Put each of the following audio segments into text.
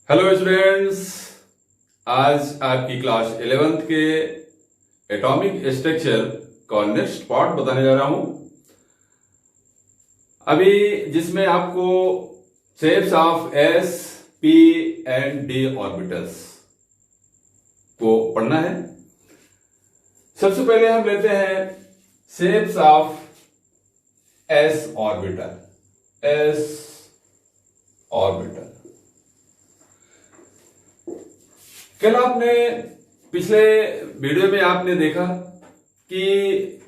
Hello students. आज आपकी class 11th के एटॉमिक स्ट्रक्चर का नेक्स्ट पार्ट बताने जा रहा हूं। अभी जिसमें आपको shapes of S P and D orbitals को पढ़ना है। सबसे पहले हम लेते हैं shapes of S orbital. S orbital कल आपने पिछले वीडियो में आपने देखा कि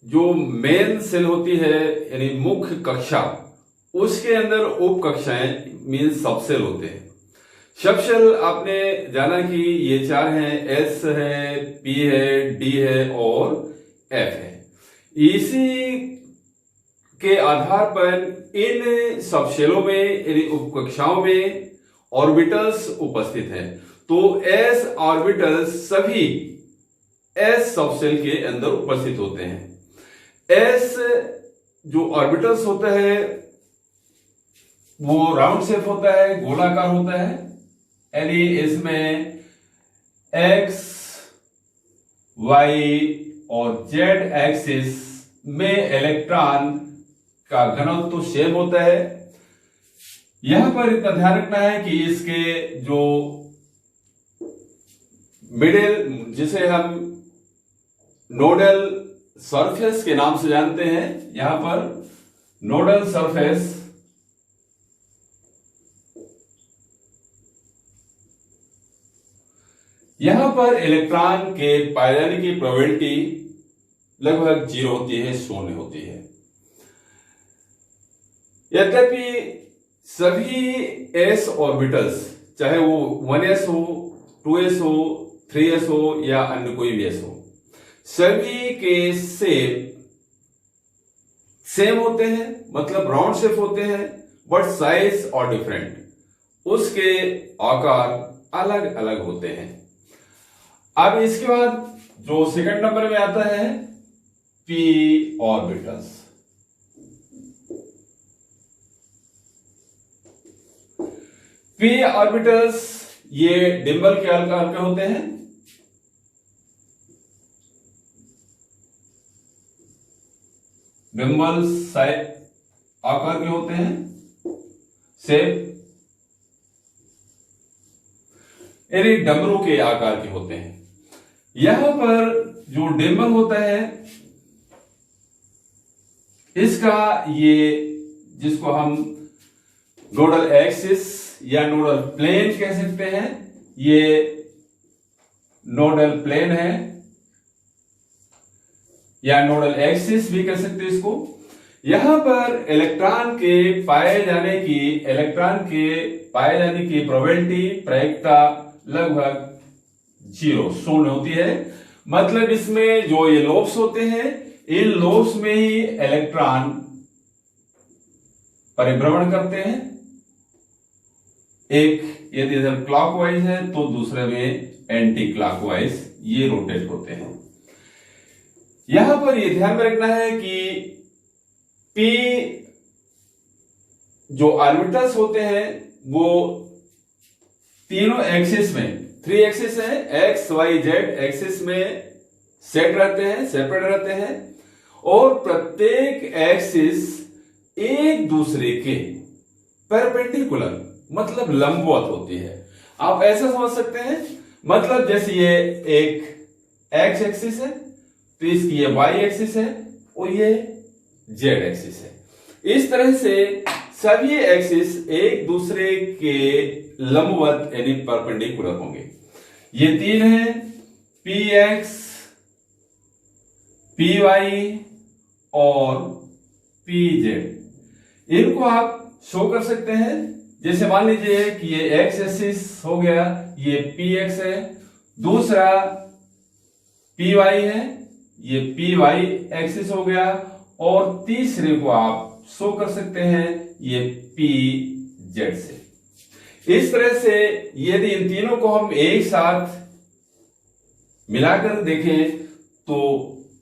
जो मेन सेल होती है यानी मुख्य कक्षा, उसके अंदर उप कक्षाएं मीन सबसेल होते हैं। सबसेल आपने जाना कि ये चार हैं, एस है, पी है, डी है और एफ है। इसी के आधार पर इन सबसेलों में यानी उप कक्षाओं में ऑर्बिटल्स उपस्थित हैं। तो एस ऑर्बिटल्स सभी एस सबसेल के अंदर उपस्थित होते हैं। एस जो ऑर्बिटल्स होता है वो राउंड शेप होता है, गोलाकार होता है, यानी इसमें एक्स वाई और जेड एक्सिस में इलेक्ट्रॉन का घनत्व सेम होता है। यहां पर इतना ध्यान रखना है कि इसके जो मिडिल, जिसे हम नोडल सरफेस के नाम से जानते हैं, यहां पर नोडल सरफेस यहां पर इलेक्ट्रॉन के पाए जाने की प्रोबेबिलिटी लगभग 0 होती है, शून्य होती है। यद्यपि सभी एस ऑर्बिटल्स, चाहे वो 1s हो, 2s हो, 3s हो या अन्य कोई भी s हो, सभी के शेप सेम होते हैं, मतलब राउंड शेप होते हैं, बट साइज और डिफरेंट, उसके आकार अलग अलग होते हैं। अब इसके बाद जो सेकंड नंबर में आता है पी ऑर्बिटल्स। पी ऑर्बिटल्स ये डिंबल के आकार के होते हैं। डिंबल आकार के होते हैं, शेप यानी डमरू के आकार के होते हैं। यहां पर जो डिंबल होता है इसका ये, जिसको हम नोडल एक्सिस या नोडल प्लेन कह सकते हैं, ये नोडल प्लेन है या नोडल एक्सिस भी कह सकते हैं इसको। यहां पर इलेक्ट्रॉन के पाए जाने की प्रोबेबिलिटी, प्रायिकता लगभग 0, शून्य होती है। मतलब इसमें जो ये लोब्स होते हैं, इन लोब्स में ही इलेक्ट्रॉन परिभ्रमण करते हैं। एक यदि इधर क्लॉकवाइज है तो दूसरे में एंटी क्लॉकवाइज ये रोटेट होते हैं। यहां पर ये ध्यान में रखना है कि पी जो ऑर्बिटल्स होते हैं वो तीनों एक्सिस में, 3 एक्सिस है, एक्स वाई जेड एक्सिस में सेट रहते हैं, सेपरेट रहते हैं, और प्रत्येक एक्सिस एक दूसरे के परपेंडिकुलर मतलब लंबवत होती है। आप ऐसा समझ सकते हैं, मतलब जैसे ये एक एक्स एक्सिस है तो इसकी ये वाई एक्सिस है और ये जेड एक्सिस है। इस तरह से सभी एक्सिस एक दूसरे के लंबवत यानी परपेंडिकुलर होंगे। ये 3 है, पी एक्स, पी वाई और पी जेड। इनको आप शो कर सकते हैं। जैसे मान लीजिए कि ये एक्स एक्सिस हो गया, ये पी एक्स है, दूसरा पी वाई है, ये पी वाई एक्सिस हो गया, और तीसरे को आप शो कर सकते हैं ये पी जेड से। इस तरह से यदि इन तीनों को हम एक साथ मिलाकर देखें तो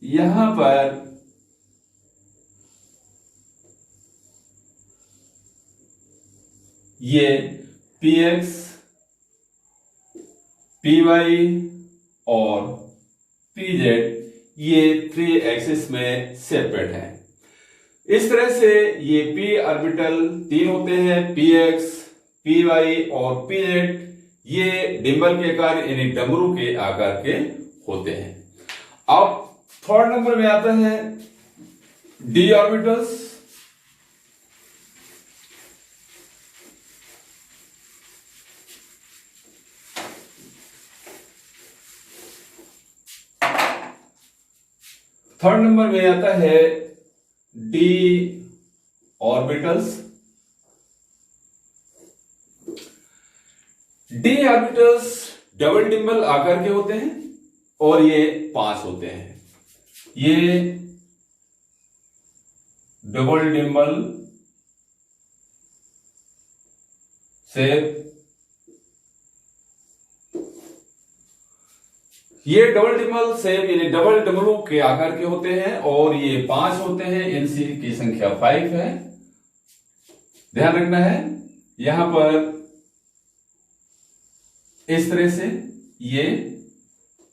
यहां पर ये पी एक्स पी वाई और पी जेड ये 3 एक्सिस में सेपरेट हैं। इस तरह से ये पी ऑर्बिटल 3 होते हैं, पी एक्स, पी वाई और पी जेड। ये डिंबल के आकार यानी डमरू के आकार के होते हैं। अब थर्ड नंबर में आता है डी ऑर्बिटल्स। थर्ड नंबर में आता है D orbitals. D orbitals double dumbbell आकार के होते हैं और ये 5 होते हैं। ये डबल डिंबल शेप, ये डबल डिंबल शेप यानी डबल डमरू के आकार के होते हैं और ये 5 होते हैं। इनसी की संख्या 5 है। ध्यान रखना है, यहां पर इस तरह से ये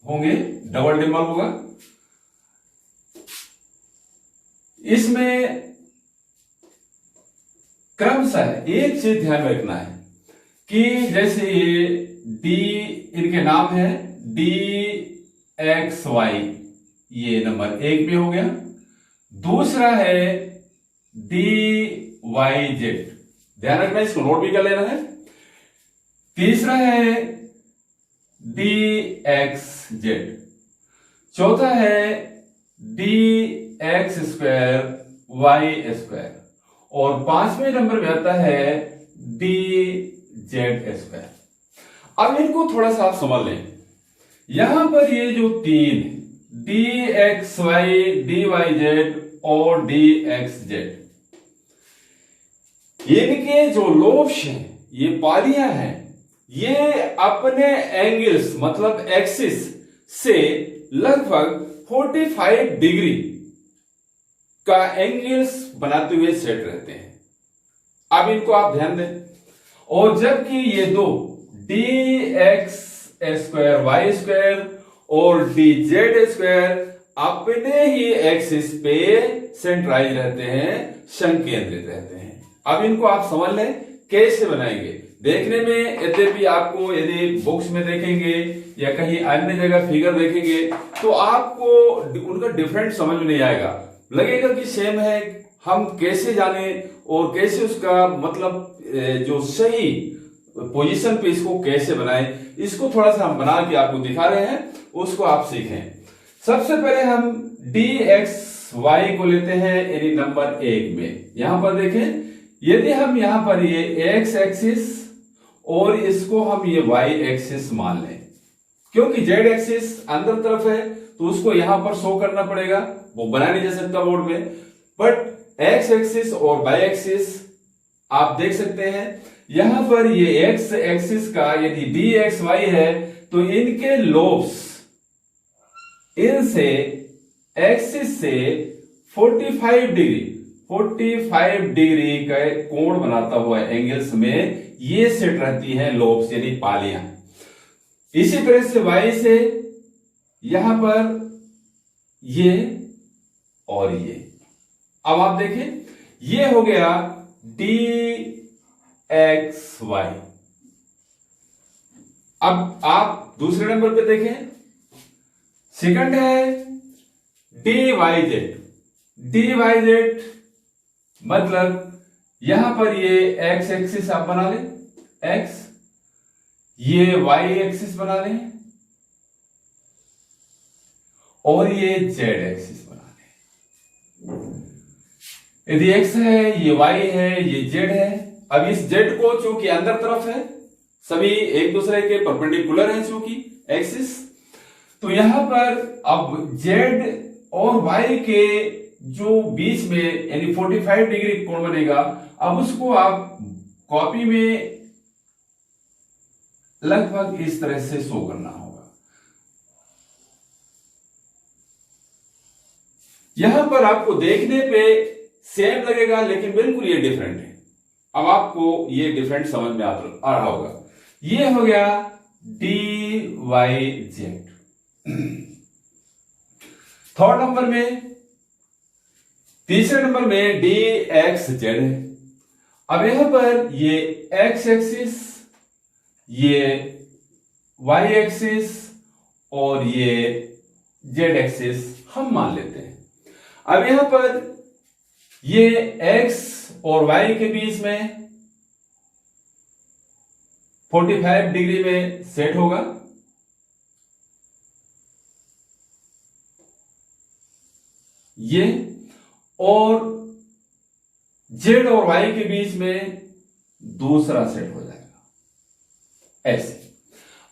होंगे, डबल डिंबल होगा। इसमें क्रमशः एक चीज ध्यान में रखना है कि जैसे ये डी, इनके नाम है डी एक्स वाई, ये नंबर 1 में हो गया। दूसरा है डी वाई जेड, ध्यान रखना, इसको नोट भी कर लेना है। तीसरा है डी एक्स जेड। चौथा है d x square y square और 5वें नंबर में आता है डी जेड स्क्वायर। अब इनको थोड़ा सा आप समझ लें। यहां पर ये जो 3 d x y, d y z और डी एक्स जेड, इनके जो लोब्स हैं, ये पालियां हैं, ये अपने एंगल्स मतलब एक्सिस से लगभग 45 डिग्री का एंगल्स बनाते हुए सेट रहते हैं। अब इनको आप ध्यान दें। और जबकि ये दो d x square y square और डी जेड स्क्वायर अपने ही एक्सिस पे सेंट्राइज रहते हैं, संकेंद्रित रहते हैं। अब इनको आप समझ लें कैसे बनाएंगे। देखने में यद्यपि आपको यदि बुक्स में देखेंगे या कहीं अन्य जगह फिगर देखेंगे तो आपको उनका डिफरेंट समझ में नहीं आएगा, लगेगा कि सेम है। हम कैसे जाने और कैसे उसका मतलब जो सही पोजीशन पे इसको कैसे बनाएं, इसको थोड़ा सा हम बना के आपको दिखा रहे हैं, उसको आप सीखें। सबसे पहले हम डी एक्स वाई को लेते हैं यानी नंबर 1 में। यहां पर देखें, यदि हम यहां पर ये एक्स एक्सिस और इसको हम ये वाई एक्सिस मान लें, क्योंकि जेड एक्सिस अंदर तरफ है तो उसको यहां पर शो करना पड़ेगा, वो बना नहीं जा सकता बोर्ड में। बट एक्स एक्सिस और वाई एक्सिस आप देख सकते हैं। यहां पर ये एक्स एक्सिस का यदि डी एक्स वाई है तो इनके लोब्स इनसे एक्सिस से 45 डिग्री का कोण बनाता हुआ एंगल्स में ये सेट रहती हैं लोब्स यानी पालियां। इसी तरह से वाई से यहां पर ये और ये। अब आप देखें, ये हो गया डी एक्स वाई। अब आप दूसरे नंबर पे देखें, सेकंड है d y z. D y z मतलब यहां पर ये एक्स एक्सिस आप बना लें, एक्स, ये वाई एक्सिस बना लें और ये जेड एक्सिस बना लें। यदि एक्स है, ये वाई है, ये जेड है। अब इस जेड को चूंकि अंदर तरफ है, सभी एक दूसरे के परपेंडिकुलर हैं चूंकि एक्सिस, तो यहां पर अब जेड और वाई के जो बीच में यानी 45 डिग्री कोण बनेगा, अब उसको आप कॉपी में लगभग इस तरह से शो करना होगा। यहां पर आपको देखने पे सेम लगेगा लेकिन बिल्कुल ये डिफरेंट है। अब आपको ये डिफरेंट समझ में आ रहा होगा। ये हो गया dy z। थर्ड नंबर में, तीसरे नंबर में dx z है। अब यहां पर ये x एक्सिस, ये y एक्सिस और ये z एक्सिस हम मान लेते हैं। अब यहां पर ये x और y के बीच में 45 डिग्री में सेट होगा। ये और z और y के बीच में दूसरा सेट हो जाएगा ऐसे।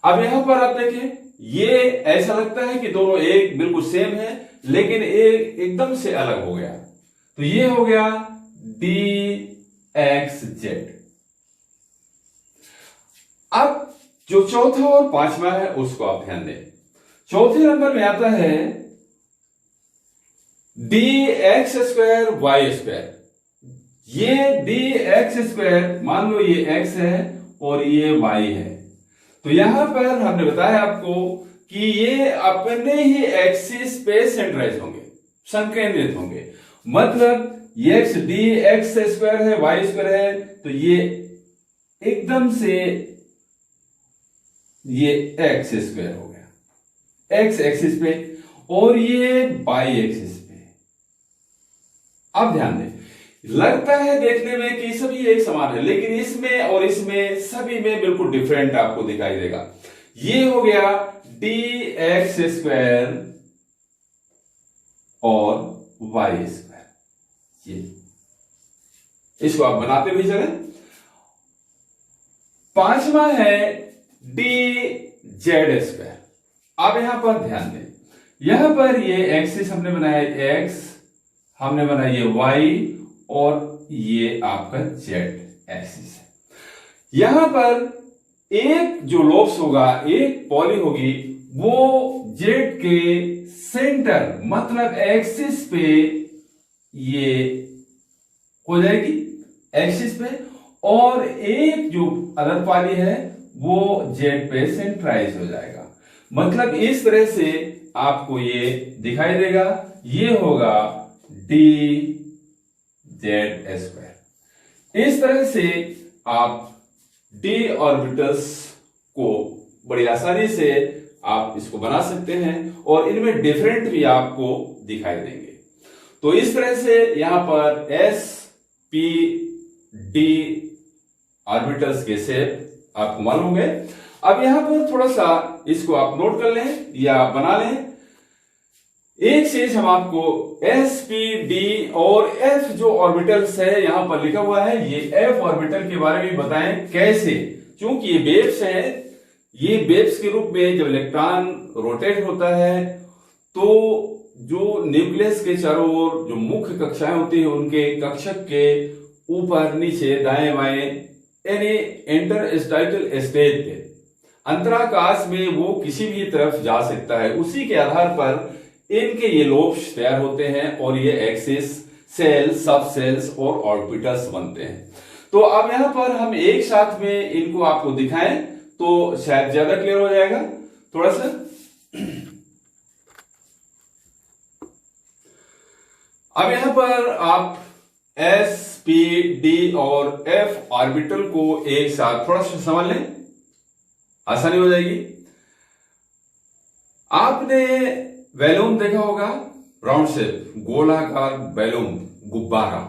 अब यहां पर आप देखें, ये ऐसा लगता है कि दोनों एक बिल्कुल सेम है, लेकिन एक एकदम से अलग हो गया। तो ये हो गया dxz। अब जो चौथा और पांचवा है उसको आप ध्यान दें। चौथे नंबर में आता है dx स्क्वायर वाई स्क्वायर। ये dx स्क्वायर, मान लो ये x है और ये y है, तो यहां पर हमने बताया आपको कि ये अपने ही एक्सिस पे सेंट्राइज होंगे, संकेंद्रित होंगे। मतलब ये x dx स्क्वायर है, y स्क्वायर है, तो ये एकदम से ये x स्क्वायर हो गया x एक्सिस पे, और ये y एक्सिस पे। अब ध्यान दें, लगता है देखने में कि सभी एक समान है, लेकिन इसमें और इसमें सभी में बिल्कुल डिफरेंट आपको दिखाई देगा। ये हो गया dx स्क्वायर और y स्क्वायर। ये इसको आप बनाते हुए चले। पांचवा है dz स्क्वायर। अब यहां पर ध्यान दें, यहां पर ये एक्सिस हमने बनाया x, हमने बनाया ये y, और ये आपका z एक्सिस है। यहां पर एक जो लोब्स होगा, एक पॉली होगी, वो z के सेंटर मतलब एक्सिस पे ये हो जाएगी, एक्सिस पे, और एक जो अदर पॉली है वो z पे सेंट्राइज हो जाएगा। मतलब इस तरह से आपको ये दिखाई देगा। ये होगा dz स्क्वायर। इस तरह से आप d ऑर्बिटल्स को बड़ी आसानी से आप इसको बना सकते हैं, और इनमें डिफरेंट भी आपको दिखाई देंगे। तो इस तरह से यहां पर s p d ऑर्बिटल्स के शेप आपको मालूम होंगे। अब यहां पर थोड़ा सा इसको आप नोट कर लें या बना लें। एक चीज हम आपको s p d और f जो ऑर्बिटल्स है यहां पर लिखा हुआ है, ये f ऑर्बिटल के बारे में बताएं कैसे। क्योंकि ये वेव्स है, ये वेव्स के रूप में जब इलेक्ट्रॉन रोटेट होता है तो जो न्यूक्लियस के चारों ओर जो मुख्य कक्षाएं होती है, उनके कक्षक के ऊपर नीचे दाएं बाएं यानी इंटरस्टाइटल स्टेज पे अंतराकाश में वो किसी भी तरफ जा सकता है। उसी के आधार पर इनके ये लोब्स तैयार होते हैं और ये एक्सिस, सेल्स, सब सेल्स और ऑर्बिटल्स बनते हैं। तो अब यहां पर हम एक साथ में इनको आपको दिखाएं तो शायद ज्यादा क्लियर हो जाएगा थोड़ा सा। अब यहां पर आप s, p, d और f ऑर्बिटल को एक साथ थोड़ा सा समझ लें, आसानी हो जाएगी। आपने बैलून देखा होगा, राउंड शेप, गोलाकार बैलून, गुब्बारा।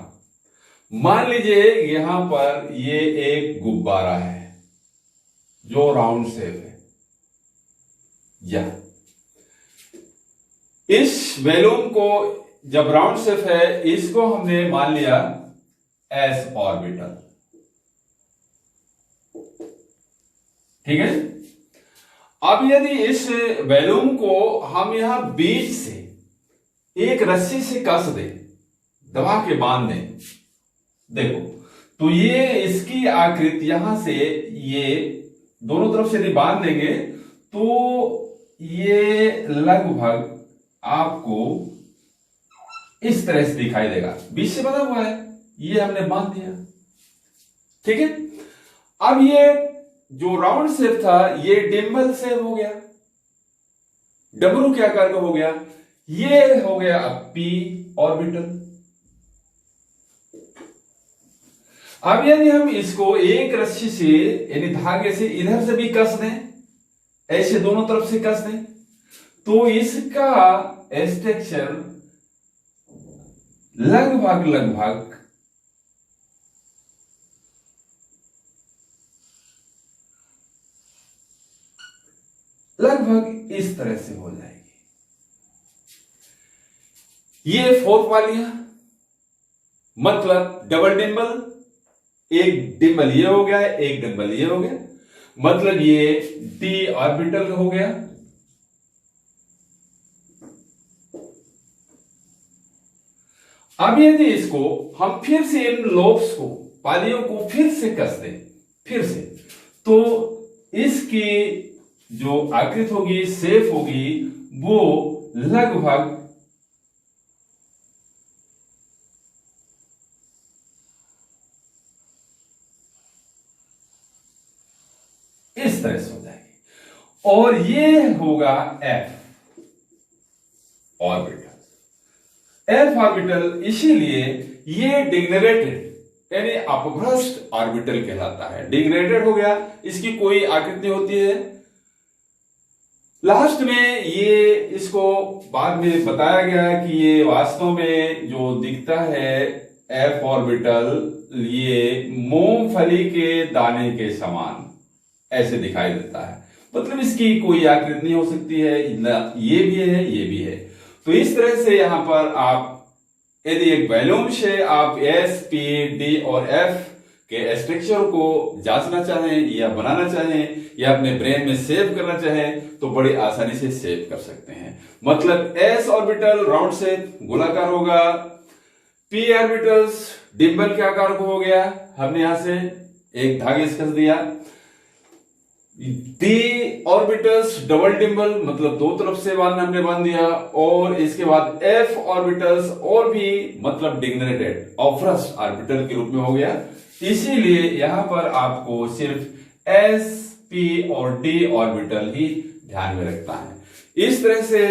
मान लीजिए यहां पर ये एक गुब्बारा है जो राउंड शेप है, या इस बैलून को जब राउंड शेप है, इसको हमने मान लिया s ऑर्बिटल, ठीक है। अब यदि इस बैलून को हम यहां बीच से एक रस्सी से कस दें, दबा के बांध दें, देखो तो ये इसकी आकृति यहां से ये दोनों तरफ से यदि बांध देंगे तो ये लगभग आपको इस तरह से दिखाई देगा। बीच से बना हुआ है, ये हमने बांध दिया, ठीक है। अब ये जो राउंड शेप था ये डिम्बल शेप हो गया, डमरू के आकार का हो गया। ये हो गया अब पी ऑर्बिटल। अब यदि हम इसको एक रस्सी से यानी धागे से इधर से भी कस दें, ऐसे दोनों तरफ से कस दें, तो इसका स्ट्रक्चर लगभग इस तरह से हो जाएगी। ये 4 पालियां, मतलब डबल डिम्बल, एक डिम्बल ये हो गया, एक डिम्बल ये हो गया, मतलब ये डी ऑर्बिटल हो गया। अब यदि इसको हम फिर से इन लोब्स को, पालियों को फिर से कस दें, फिर से, तो इसकी जो आकृति होगी, शेप होगी, वो लगभग इस तरह से हो जाएगी। और ये होगा एफ ऑर्बिटल। एफ ऑर्बिटल इसीलिए ये डिग्नरेटेड यानी अपभ्रष्ट ऑर्बिटल कहलाता है। डिग्नरेटेड हो गया, इसकी कोई आकृति नहीं होती है। लास्ट में ये इसको बाद में बताया गया कि ये वास्तव में जो दिखता है एफ ऑर्बिटल, ये मूंगफली के दाने के समान ऐसे दिखाई देता है, मतलब इसकी कोई आकृति नहीं हो सकती है। ये भी है, ये भी है। तो इस तरह से यहां पर आप यदि एक बैलून से आप एस, पी, डी और एफ के स्ट्रक्चर को जांचना चाहें या बनाना चाहें या अपने ब्रेन में सेव करना चाहें तो बड़ी आसानी से सेव कर सकते हैं। मतलब एस ऑर्बिटल राउंड शेप गोलाकार होगा, पी ऑर्बिटल्स डिम्बल के आकार को हो गया, हमने यहां से एक धागे से कस दिया। डी ऑर्बिटल्स डबल डिम्बल, मतलब दो तरफ से हमने बांध दिया। और इसके बाद एफ ऑर्बिटल्स और भी मतलब डिग्नरेटेड अपभ्रष्ट ऑर्बिटल के रूप में हो गया। इसीलिए यहां पर आपको सिर्फ एस, पी और डी ऑर्बिटल ही ध्यान में रखना है। इस तरह से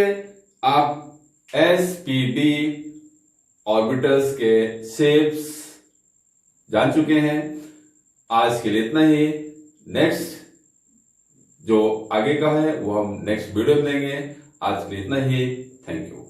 आप एस, पी, डी ऑर्बिटल्स के शेप्स जान चुके हैं। आज के लिए इतना ही। नेक्स्ट जो आगे का है वो हम नेक्स्ट वीडियो में देंगे। आज के लिए इतना ही। Thank you.